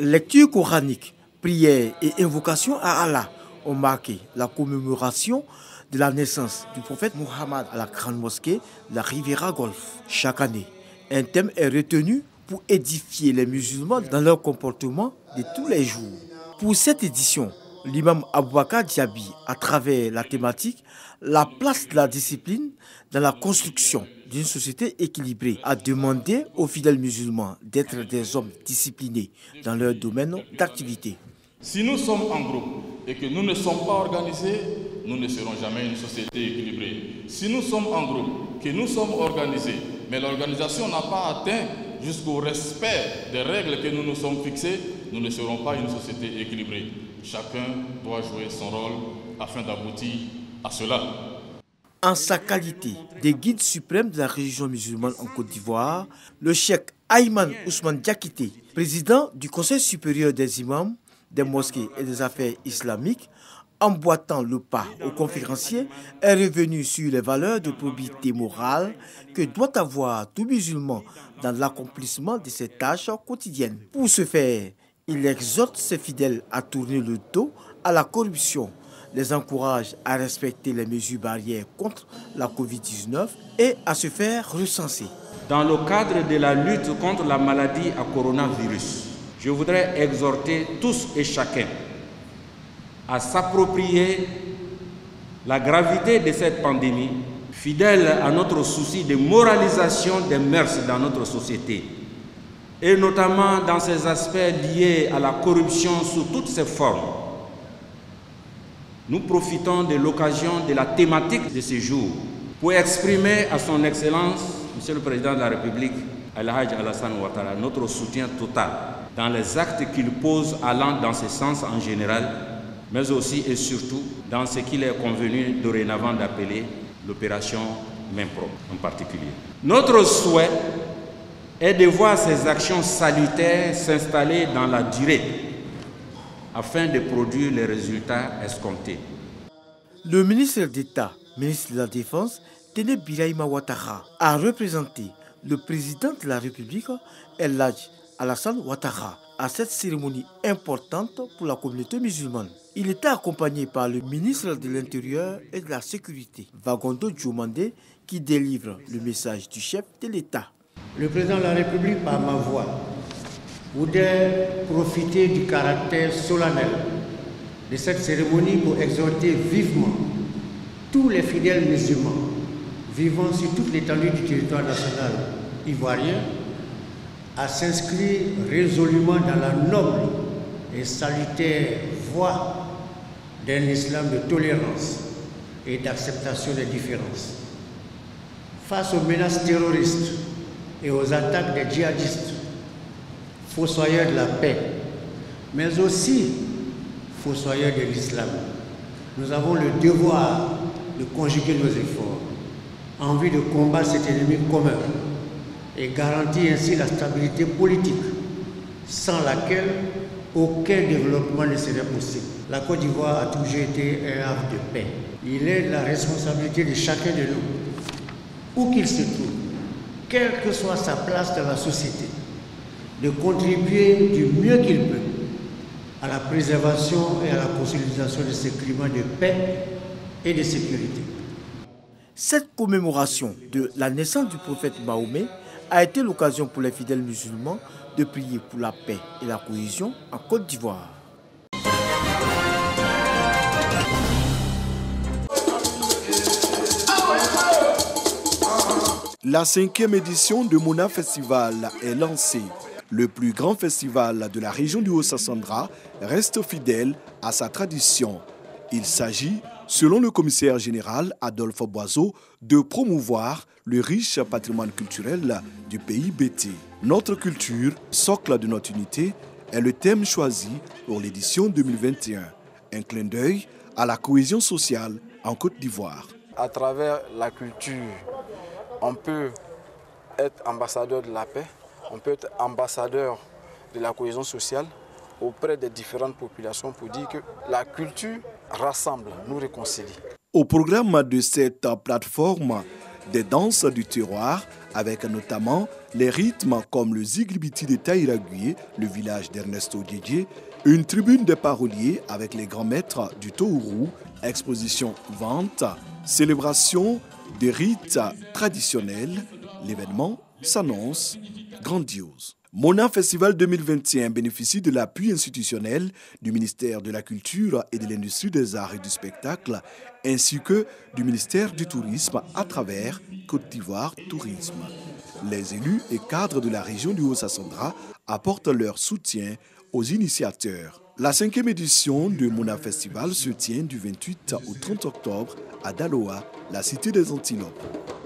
Lecture coranique, prières et invocations à Allah ont marqué la commémoration de la naissance du prophète Mohammed à la grande mosquée de la Riviera Golf. Chaque année, un thème est retenu pour édifier les musulmans dans leur comportement de tous les jours. Pour cette édition, l'imam Aboubakar Diaby, à travers la thématique « La place de la discipline dans la construction d'une société équilibrée », a demandé aux fidèles musulmans d'être des hommes disciplinés dans leur domaine d'activité. Si nous sommes en groupe et que nous ne sommes pas organisés, nous ne serons jamais une société équilibrée. Si nous sommes en groupe, que nous sommes organisés, mais l'organisation n'a pas atteint jusqu'au respect des règles que nous nous sommes fixées, nous ne serons pas une société équilibrée. Chacun doit jouer son rôle afin d'aboutir à cela. En sa qualité de guide suprême de la religion musulmane en Côte d'Ivoire, le cheikh Ayman Ousmane Diakité, président du Conseil supérieur des imams, des mosquées et des affaires islamiques, emboîtant le pas aux conférenciers, est revenu sur les valeurs de probité morale que doit avoir tout musulman dans l'accomplissement de ses tâches quotidiennes. Pour ce faire, il exhorte ses fidèles à tourner le dos à la corruption, les encourage à respecter les mesures barrières contre la Covid-19 et à se faire recenser. Dans le cadre de la lutte contre la maladie à coronavirus, je voudrais exhorter tous et chacun à s'approprier la gravité de cette pandémie, fidèle à notre souci de moralisation des mœurs dans notre société, et notamment dans ces aspects liés à la corruption sous toutes ses formes. Nous profitons de l'occasion de la thématique de ce jour pour exprimer à son Excellence, Monsieur le Président de la République, Al-Hajj Alassane Ouattara, notre soutien total dans les actes qu'il pose allant dans ce sens en général, mais aussi et surtout dans ce qu'il est convenu dorénavant d'appeler l'opération main propre en particulier. Notre souhait est de voir ces actions salutaires s'installer dans la durée afin de produire les résultats escomptés. Le ministre d'État, ministre de la Défense, Téné Birahima Ouattara, a représenté le président de la République, El-Hadj Alassane Ouattara, à cette cérémonie importante pour la communauté musulmane. Il était accompagné par le ministre de l'Intérieur et de la Sécurité, Vagondo Djomandé, qui délivre le message du chef de l'État. Le président de la République, par ma voix, voudrait profiter du caractère solennel de cette cérémonie pour exhorter vivement tous les fidèles musulmans vivant sur toute l'étendue du territoire national ivoirien à s'inscrire résolument dans la noble et salutaire voie d'un islam de tolérance et d'acceptation des différences. Face aux menaces terroristes et aux attaques des djihadistes, fossoyeurs de la paix, mais aussi fossoyeurs de l'islam, nous avons le devoir de conjuguer nos efforts en vue de combattre cet ennemi commun et garantir ainsi la stabilité politique, sans laquelle aucun développement ne serait possible. La Côte d'Ivoire a toujours été un havre de paix. Il est de la responsabilité de chacun de nous, où qu'il se trouve, quelle que soit sa place dans la société, de contribuer du mieux qu'il peut à la préservation et à la consolidation de ce climat de paix et de sécurité. Cette commémoration de la naissance du prophète Mahomet a été l'occasion pour les fidèles musulmans de prier pour la paix et la cohésion en Côte d'Ivoire. La 5e édition de Mona Festival est lancée. Le plus grand festival de la région du Haut-Sassandra reste fidèle à sa tradition. Il s'agit, selon le commissaire général Adolphe Boiseau, de promouvoir le riche patrimoine culturel du pays bêté. Notre culture, socle de notre unité, est le thème choisi pour l'édition 2021. Un clin d'œil à la cohésion sociale en Côte d'Ivoire. À travers la culture, on peut être ambassadeur de la paix, on peut être ambassadeur de la cohésion sociale auprès des différentes populations pour dire que la culture rassemble, nous réconcilie. Au programme de cette plateforme, des danses du terroir avec notamment les rythmes comme le Ziglibiti de Taïraguye, le village d'Ernesto Didier, une tribune des paroliers avec les grands maîtres du Tohourou, exposition vente, célébration des rites traditionnels. L'événement s'annonce grandiose. Mona Festival 2021 bénéficie de l'appui institutionnel du ministère de la Culture et de l'Industrie des Arts et du Spectacle, ainsi que du ministère du Tourisme à travers Côte d'Ivoire Tourisme. Les élus et cadres de la région du Haut-Sassandra apportent leur soutien aux initiateurs. La 5e édition du Mona Festival se tient du 28 au 30 octobre à Daloa, la cité des Antilopes.